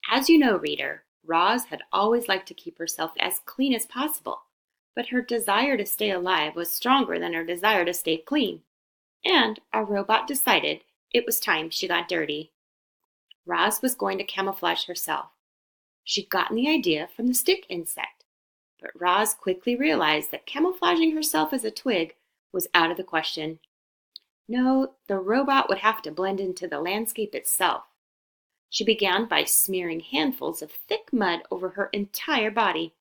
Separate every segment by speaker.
Speaker 1: As you know, reader, Roz had always liked to keep herself as clean as possible, but her desire to stay alive was stronger than her desire to stay clean, and our robot decided it was time she got dirty. Roz was going to camouflage herself. She'd gotten the idea from the stick insect, but Roz quickly realized that camouflaging herself as a twig was out of the question. No, the robot would have to blend into the landscape itself. She began by smearing handfuls of thick mud over her entire body.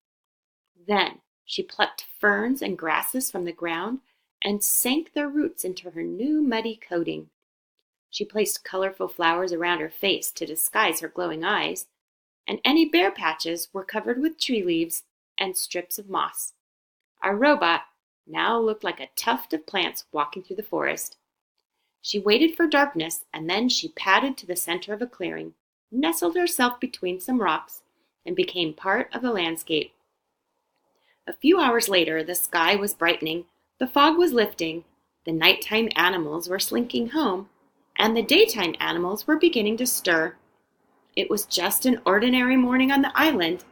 Speaker 1: Then she plucked ferns and grasses from the ground and sank their roots into her new muddy coating. She placed colorful flowers around her face to disguise her glowing eyes, and any bare patches were covered with tree leaves and strips of moss. Our robot now looked like a tuft of plants walking through the forest. She waited for darkness, and then she padded to the center of a clearing, nestled herself between some rocks, and became part of the landscape. A few hours later, the sky was brightening, the fog was lifting, the nighttime animals were slinking home, and the daytime animals were beginning to stir. It was just an ordinary morning on the island.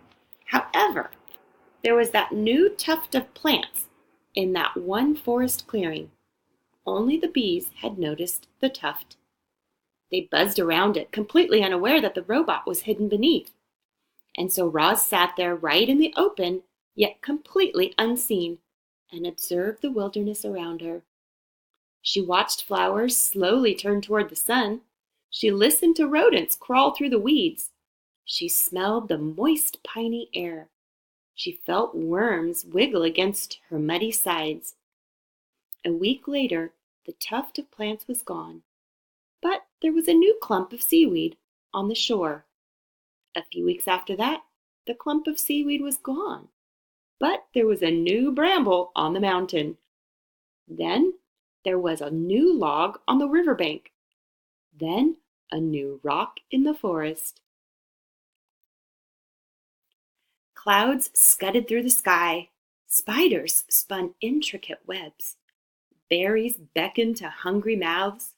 Speaker 1: However, there was that new tuft of plants in that one forest clearing. Only the bees had noticed the tuft. They buzzed around it, completely unaware that the robot was hidden beneath. And so Roz sat there right in the open, yet completely unseen, and observed the wilderness around her. She watched flowers slowly turn toward the sun. She listened to rodents crawl through the weeds. She smelled the moist, piney air. She felt worms wiggle against her muddy sides. A week later, the tuft of plants was gone, but there was a new clump of seaweed on the shore. A few weeks after that, the clump of seaweed was gone, but there was a new bramble on the mountain. Then there was a new log on the riverbank. Then a new rock in the forest. Clouds scudded through the sky. Spiders spun intricate webs. Berries beckoned to hungry mouths.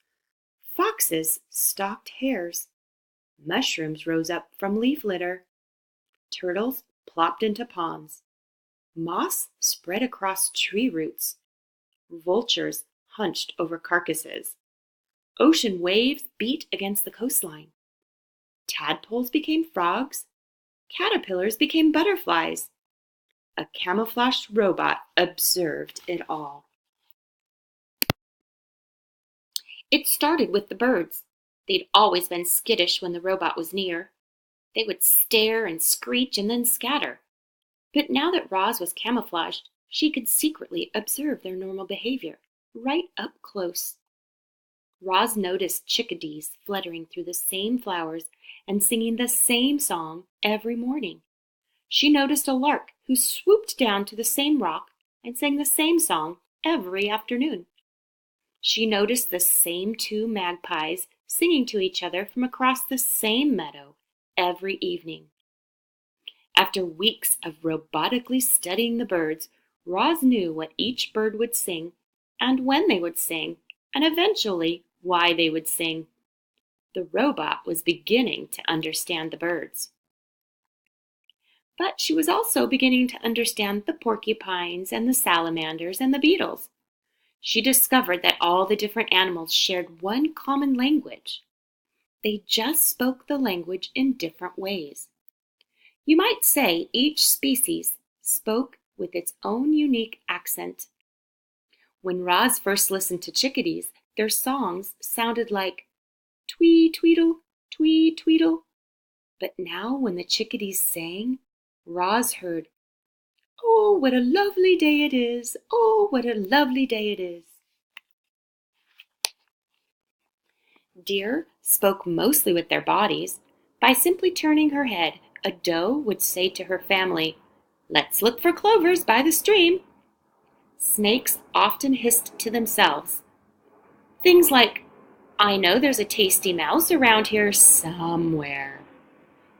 Speaker 1: Foxes stalked hares. Mushrooms rose up from leaf litter. Turtles plopped into ponds. Moss spread across tree roots. Vultures hunched over carcasses. Ocean waves beat against the coastline. Tadpoles became frogs. Caterpillars became butterflies. A camouflaged robot observed it all. It started with the birds. They'd always been skittish when the robot was near. They would stare and screech and then scatter. But now that Roz was camouflaged, she could secretly observe their normal behavior, right up close. Roz noticed chickadees fluttering through the same flowers and singing the same song every morning. She noticed a lark who swooped down to the same rock and sang the same song every afternoon. She noticed the same two magpies singing to each other from across the same meadow every evening. After weeks of robotically studying the birds, Roz knew what each bird would sing and when they would sing, and eventually why they would sing. The robot was beginning to understand the birds. But she was also beginning to understand the porcupines and the salamanders and the beetles. She discovered that all the different animals shared one common language. They just spoke the language in different ways. You might say each species spoke with its own unique accent. When Roz first listened to chickadees, their songs sounded like twee tweedle, twee tweedle. But now when the chickadees sang, Roz heard, "Oh, what a lovely day it is! Oh, what a lovely day it is!" Deer spoke mostly with their bodies. By simply turning her head, a doe would say to her family, "Let's look for clovers by the stream." Snakes often hissed to themselves. Things like, "I know there's a tasty mouse around here somewhere."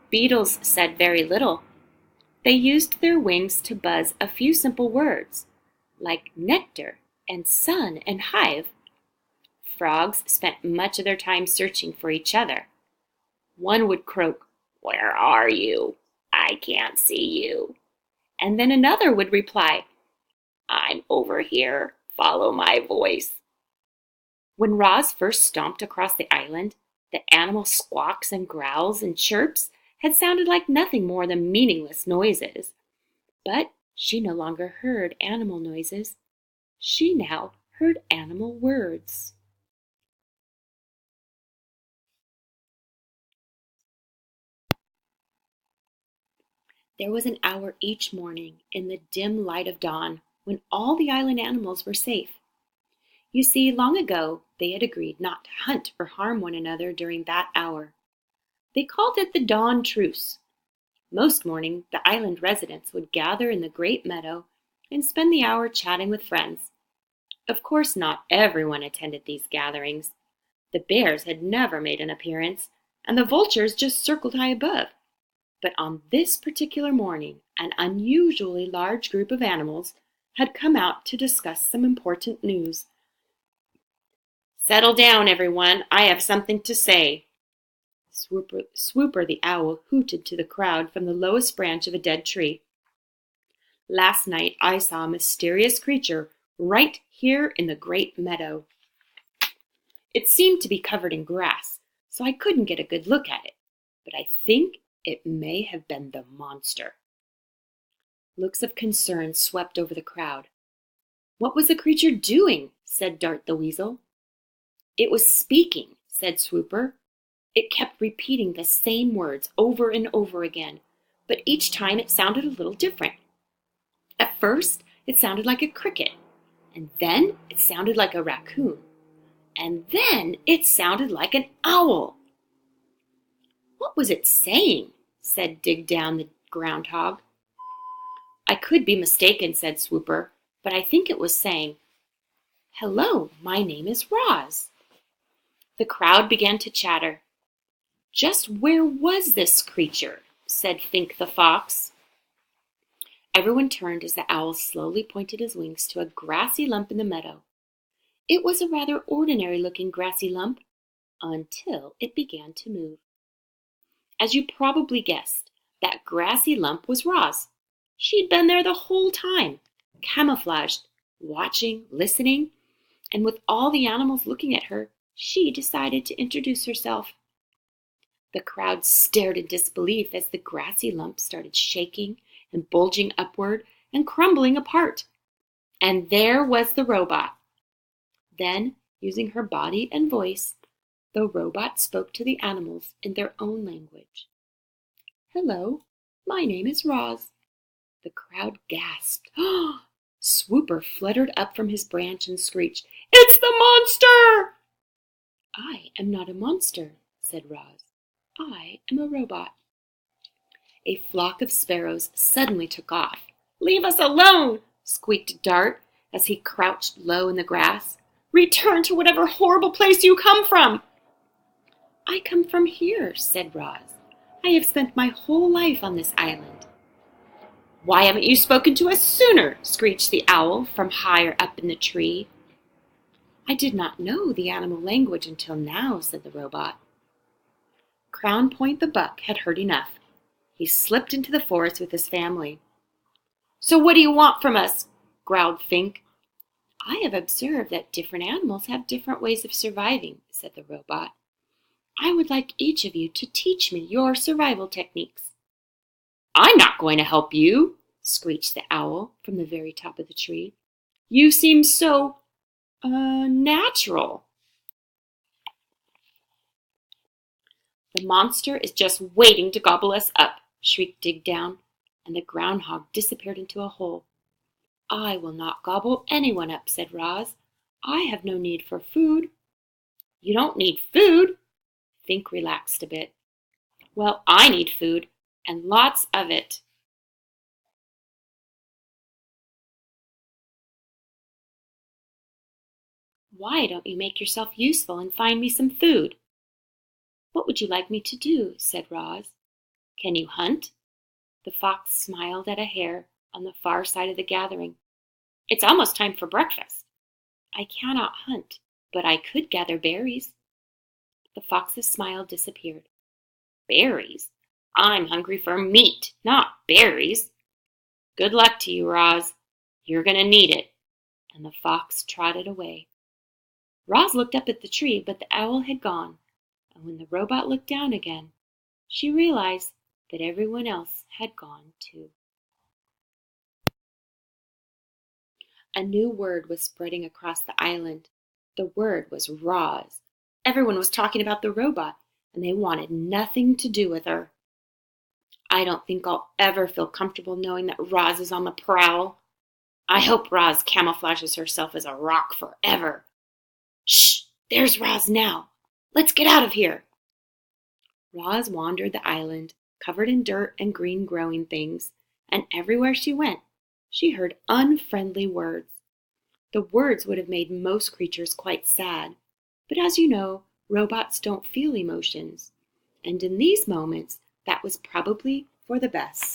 Speaker 1: Beetles said very little. They used their wings to buzz a few simple words, like nectar and sun and hive. Frogs spent much of their time searching for each other. One would croak, "Where are you? I can't see you." And then another would reply, "I'm over here. Follow my voice." When Roz first stomped across the island, the animal squawks and growls and chirps had sounded like nothing more than meaningless noises. But she no longer heard animal noises. She now heard animal words. There was an hour each morning in the dim light of dawn when all the island animals were safe. You see, long ago they had agreed not to hunt or harm one another during that hour. They called it the dawn truce. Most morning the island residents would gather in the great meadow and spend the hour chatting with friends. Of course, not everyone attended these gatherings. The bears had never made an appearance, and the vultures just circled high above. But on this particular morning, an unusually large group of animals had come out to discuss some important news. "Settle down, everyone. I have something to say." Swooper the owl hooted to the crowd from the lowest branch of a dead tree. "Last night I saw a mysterious creature right here in the great meadow. It seemed to be covered in grass, so I couldn't get a good look at it, but I think it may have been the monster." Looks of concern swept over the crowd. "What was the creature doing?" said Dart the weasel. "It was speaking," said Swooper. "It kept repeating the same words over and over again, but each time it sounded a little different. At first it sounded like a cricket, and then it sounded like a raccoon, and then it sounded like an owl." "What was it saying?" said Dig Down the groundhog. "I could be mistaken," said Swooper, "but I think it was saying, 'Hello, my name is Roz.'" The crowd began to chatter. "Just where was this creature?" said Fink the fox. Everyone turned as the owl slowly pointed his wings to a grassy lump in the meadow. It was a rather ordinary-looking grassy lump until it began to move. As you probably guessed, that grassy lump was Roz. She'd been there the whole time, camouflaged, watching, listening, and with all the animals looking at her, she decided to introduce herself. The crowd stared in disbelief as the grassy lump started shaking and bulging upward and crumbling apart. And there was the robot. Then, using her body and voice, the robot spoke to the animals in their own language. "Hello, my name is Roz." The crowd gasped. Swooper fluttered up from his branch and screeched, "It's the monster!" "I am not a monster," said Roz. "I am a robot." A flock of sparrows suddenly took off. "Leave us alone!" squeaked Dart as he crouched low in the grass. "Return to whatever horrible place you come from." "I come from here," said Roz. "I have spent my whole life on this island." "Why haven't you spoken to us sooner?" screeched the owl from higher up in the tree. "I did not know the animal language until now," said the robot. Crown Point the buck had heard enough. He slipped into the forest with his family. "So what do you want from us?" growled Fink. "I have observed that different animals have different ways of surviving," said the robot. "I would like each of you to teach me your survival techniques." "I'm not going to help you," screeched the owl from the very top of the tree. "You seem so, natural." "The monster is just waiting to gobble us up," shrieked Dig Down, and the groundhog disappeared into a hole. "I will not gobble anyone up," said Roz. "I have no need for food." "You don't need food?" Fink relaxed a bit. "Well, I need food, and lots of it." "Why don't you make yourself useful and find me some food?" "What would you like me to do?" said Roz. "Can you hunt?" The fox smiled at a hare on the far side of the gathering. "It's almost time for breakfast." "I cannot hunt, but I could gather berries." The fox's smile disappeared. "Berries? I'm hungry for meat, not berries. Good luck to you, Roz. You're going to need it. And the fox trotted away. Roz looked up at the tree, but the owl had gone. And when the robot looked down again, she realized that everyone else had gone too. A new word was spreading across the island. The word was Roz. Everyone was talking about the robot, and they wanted nothing to do with her. I don't think I'll ever feel comfortable knowing that Roz is on the prowl. I hope Roz camouflages herself as a rock forever. Shh! There's Roz now. Let's get out of here. Roz wandered the island, covered in dirt and green growing things, and everywhere she went, she heard unfriendly words. The words would have made most creatures quite sad, but as you know, robots don't feel emotions, and in these moments, that was probably for the best.